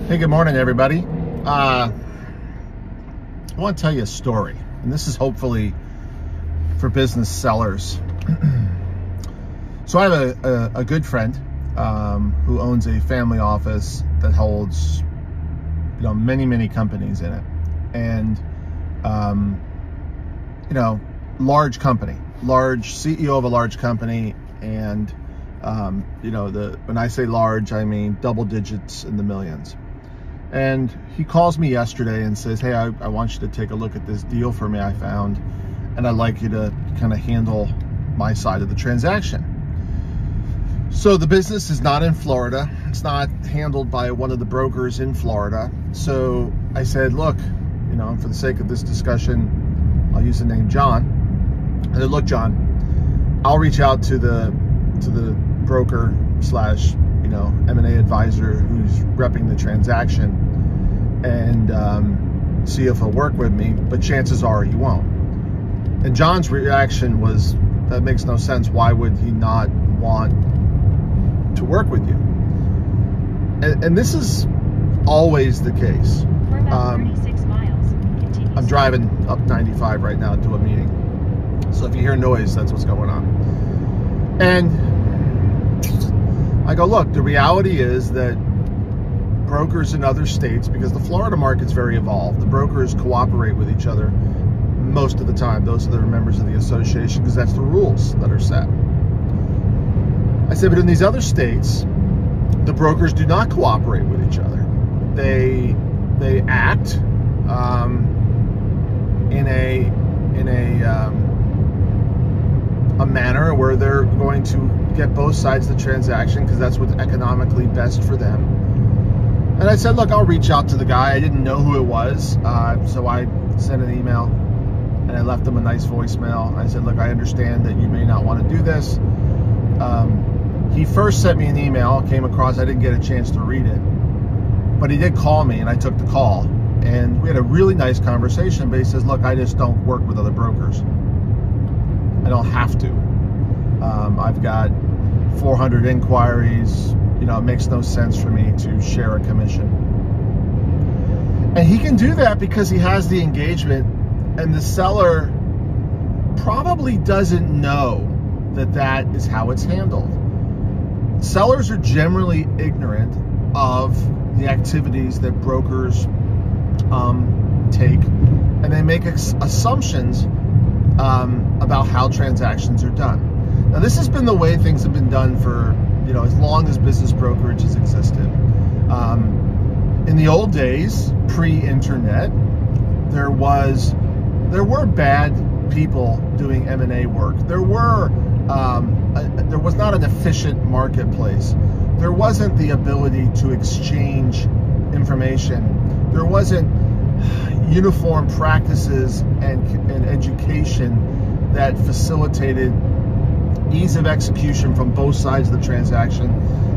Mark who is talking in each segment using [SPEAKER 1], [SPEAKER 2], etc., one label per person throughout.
[SPEAKER 1] Hey, good morning, everybody. I want to tell you a story, and this is hopefully for business sellers. So I have a good friend who owns a family office that holds, many companies in it, and large company, large CEO of a large company, and when I say large, I mean double digits in the millions. And he calls me yesterday and says, hey, I want you to take a look at this deal for me I found, and I'd like you to kind of handle my side of the transaction. So the business is not in Florida. It's not handled by one of the brokers in Florida. So I said, look, for the sake of this discussion, I'll use the name John. I said, look, John, I'll reach out to the broker slash M&A advisor who's repping the transaction and see if he'll work with me, but chances are he won't. And John's reaction was, that makes no sense. Why would he not want to work with you? And this is always the case.
[SPEAKER 2] For about 36 miles, continue.
[SPEAKER 1] I'm driving up 95 right now to a meeting. So if you hear noise, that's what's going on. And I go, look, the reality is that brokers in other states, because the Florida market's very evolved, the brokers cooperate with each other most of the time. Those are the members of the association, because that's the rules that are set. I said, but in these other states, the brokers do not cooperate with each other. They act in a manner where they're going to get both sides of the transaction because that's what's economically best for them. And I said, look, I'll reach out to the guy. I didn't know who it was, so I sent an email and I left him a nice voicemail. I said, look, I understand that you may not want to do this. He first sent me an email, came across, I didn't get a chance to read it, but he did call me and I took the call. And we had a really nice conversation, but he says, look, I just don't work with other brokers. I don't have to. I've got 400 inquiries. It makes no sense for me to share a commission. And he can do that because he has the engagement, and the seller probably doesn't know that that is how it's handled. Sellers are generally ignorant of the activities that brokers take, and they make assumptions about how transactions are done. Now, this has been the way things have been done for, as long as business brokerage has existed. In the old days, pre-internet, there were bad people doing M&A work. There was not an efficient marketplace. There wasn't the ability to exchange information. There wasn't uniform practices and education that facilitated ease of execution from both sides of the transaction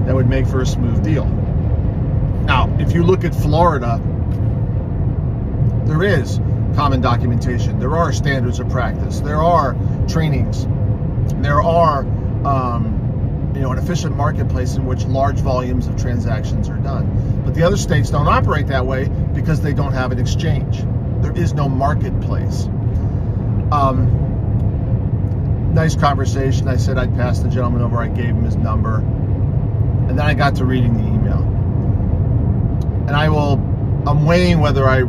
[SPEAKER 1] that would make for a smooth deal. Now, if you look at Florida, there is common documentation. There are standards of practice. There are trainings. There are, an efficient marketplace in which large volumes of transactions are done. But the other states don't operate that way because they don't have an exchange. There is no marketplace. Nice conversation. I said I'd pass the gentleman over. I gave him his number. And then I got to reading the email. And I'm weighing whether I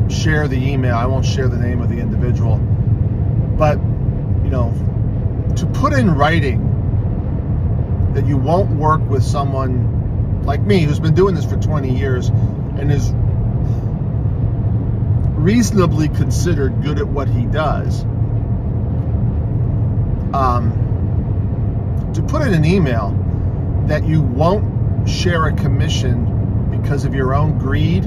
[SPEAKER 1] share the email. I won't share the name of the individual. But, to put in writing that you won't work with someone like me who's been doing this for 20 years and is reasonably considered good at what he does, to put in an email that you won't share a commission because of your own greed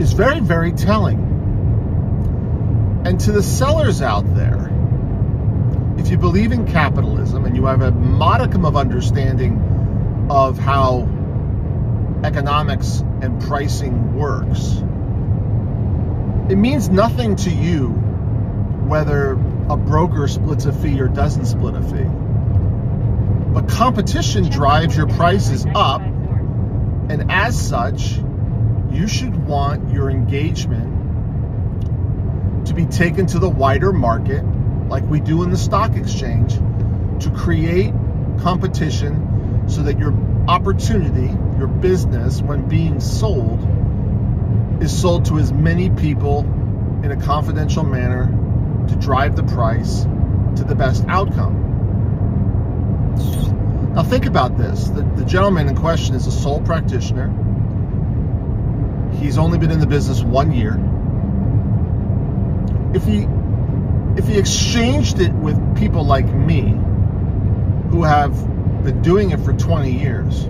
[SPEAKER 1] is very, very telling. And to the sellers out there, if you believe in capitalism and you have a modicum of understanding of how economics and pricing works, it means nothing to you whether a broker splits a fee or doesn't split a fee. But competition drives your prices up, and as such, you should want your engagement to be taken to the wider market, like we do in the stock exchange, to create competition so that your opportunity, your business, when being sold, is sold to as many people in a confidential manner to drive the price to the best outcome. Now think about this. The gentleman in question is a sole practitioner. He's only been in the business 1 year. If he exchanged it with people like me, who have been doing it for 20 years,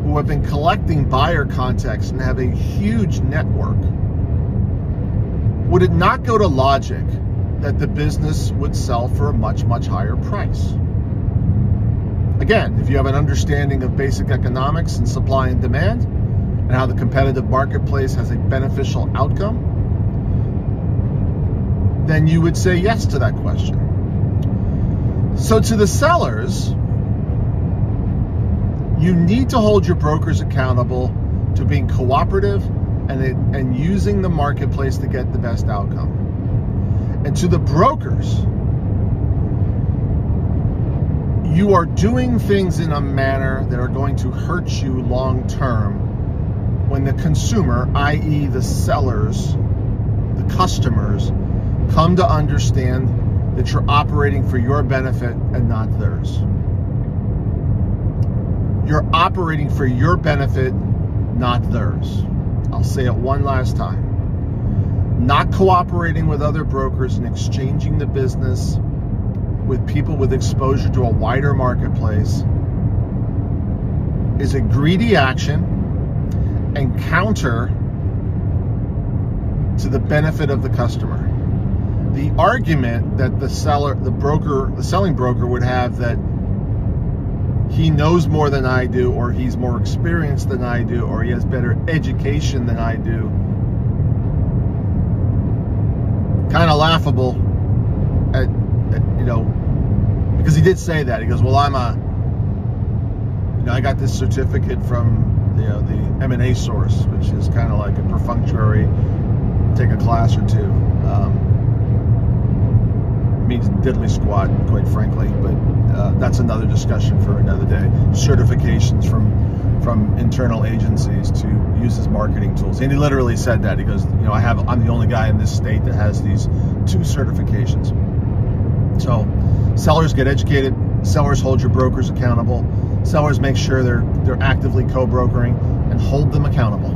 [SPEAKER 1] who have been collecting buyer contacts and have a huge network, would it not go to logic that the business would sell for a much, much higher price? Again, if you have an understanding of basic economics and supply and demand and how the competitive marketplace has a beneficial outcome, then you would say yes to that question. So to the sellers, you need to hold your brokers accountable to being cooperative and using the marketplace to get the best outcome. And to the brokers, you are doing things in a manner that are going to hurt you long term when the consumer, i.e. the sellers, the customers, come to understand that you're operating for your benefit and not theirs. You're operating for your benefit, not theirs. I'll say it one last time. Not cooperating with other brokers and exchanging the business with people with exposure to a wider marketplace is a greedy action and counter to the benefit of the customer. The argument that the selling broker would have that he knows more than I do, or he's more experienced than I do, or he has better education than I do, kind of laughable at because he did say that. He goes, well, I got this certificate from the M&A source, which is kind of like a perfunctory, take a class or two. Means diddly squat, quite frankly, but that's another discussion for another day. Certifications from internal agencies to use as marketing tools. And he literally said that. He goes, I'm the only guy in this state that has these 2 certifications. So sellers get educated, sellers hold your brokers accountable, sellers make sure they're actively co-brokering and hold them accountable.